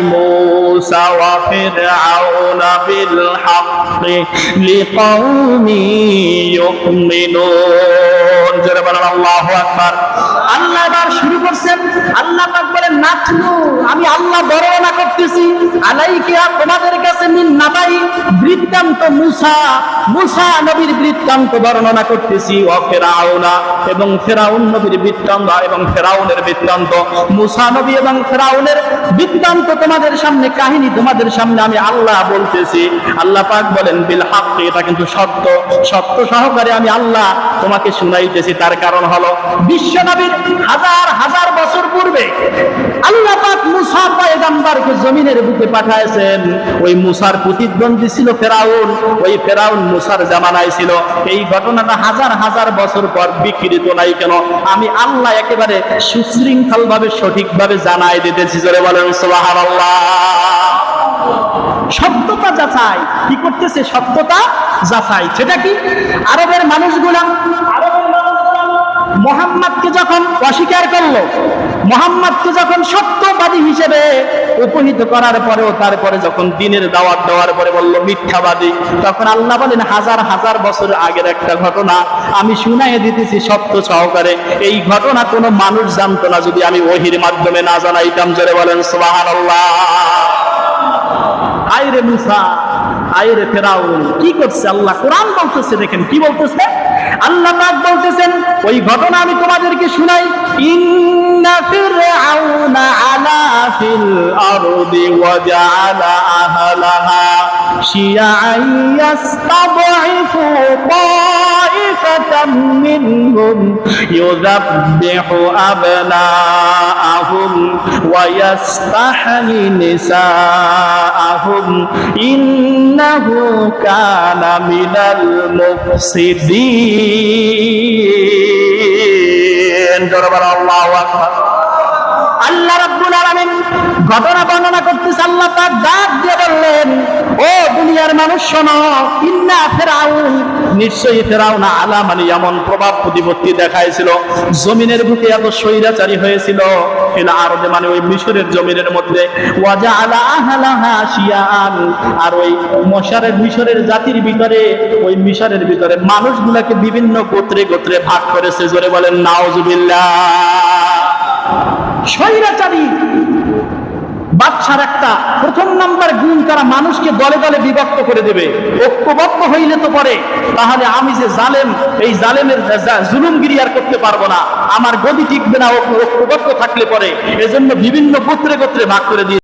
موسى وفرعون بالحق لقوم يؤمنون الله أكبر আল্লাহ এবার শুরু করছেন আল্লাহ পাক বলেন নাতলু আমি আল্লাহ বর্ণনা করতেছি আলাইকা তোমাদের কাছে মিন নাবাই বৃত্তান্ত মুসা নবীর বৃত্তান্ত বর্ণনা করতেছি ও ফেরাউনা এবং ফেরাউন নবীর বৃত্তান্ত এবং ফেরাউনের বৃত্তান্ত মুসা নবী এবং ফেরাউনের বৃত্তান্ত তোমাদের সামনে কাহিনী তোমাদের সামনে আমি আল্লাহ বলতেছি আল্লাহ পাক বলেন বিল হক এটা কিন্তু সত্য সহকারে আমি আল্লাহ তোমাকে শুনাইতেছি তার কারণ হলো বিশ্ব নবীর হাজার হাজার বছর পূর্বে আল্লাহ পাক মুসা পয়গম্বরকে জমিনের বুকে পাঠাইছেন ওই মুসার প্রতিদ্বন্দ্বী ছিল ফেরাউন ওই ফেরাউন মুসার জামানায় ছিল এই ঘটনাটা হাজার হাজার বছর পর বিকৃত নাই কেন আমি আল্লাহ একেবারে সুশৃঙ্খল ভাবে সঠিকভাবে জানাই দিতেছি জোরে বলেন সুবহানাল্লাহ সত্যতা যাচাই কি করতেছে সত্যতা যাচাই সেটা কি আরবের মানুষগুলা মুহাম্মদকে যখন অস্বীকার করলো মুহাম্মদকে যখন সত্যবাদী হিসেবে উপনীত করার পরেও তারপরে যখন দ্বীনের দাওয়াত দেওয়ার পরে বলল মিথ্যাবাদী তখন আল্লাহ বলেন হাজার হাজার বছর আগের একটা ঘটনা আমি শুনাইয়ে দিতেছি সত্য সহকারে এই ঘটনা কোনো মানুষ জানতো না যদি আমি ওহীর মাধ্যমে না জানাইতাম জোরে বলেন সুবহানাল্লাহ আইরে মুসা আইরে ফেরাউন কি করছে আল্লাহ কোরআন বলতেছে দেখেন কি বলতেছে আল্লাহ পাক বলতেছেন ওই ঘটনা আমি তোমাদেরকে শুনাই ইন্না ফিরআউনা আলা ফিল আরদি ওয়া জাআলা আহলাহা শিয়াআন ইয়াস্তাদঈফু তাইফাতাম মিনহুম ইউযাব্বিহু আবনাআহুম ওয়া ইয়াস্তাহয়ি নিসাআহুম ইন্নাহু কানা মিনাল মুফসিদিন আল্লাহু আকবার আল্লাহ রাব্বুল আলামিন ঘটনা বর্ণনা করতেছে আল্লাহ পাক ডাক দিয়ে বললেন ও দুনিয়ার মানুষ শোনো ইন্না ফিরআউন নিশ্চয়ই ফিরআউন আলা মানে এমন প্রভাব প্রতিপত্তি দেখাইছিল জমিনের বুকে এত স্বৈরাচারী হয়েছিল ফিল আরদে মানে ওই মিশরের জমিনের মধ্যে ওয়াজআলা আহলাহা শিয়াআন আর ওই মিশরের জাতির ভিতরে ওই মিশরের ভিতরে মানুষগুলোকে বিভিন্ন গোত্রে গোত্রে ভাগ করেছে জোরে বলেন নাউজুবিল্লাহ স্বৈরাচারী বাদশার একটা প্রথম নাম্বার গুণ তারা মানুষকে দলে দলে বিভক্ত করে দেবে ঐক্যবদ্ধ হইলে তো পরে তাহলে আমি যে জালেম এই জালেমের জুলুমগিরি আর করতে পারবো না আমার গদি টিকবে না ঐক্যবদ্ধ থাকলে পরে এজন্য বিভিন্ন গোত্রে গোত্রে ভাগ করে দিয়ে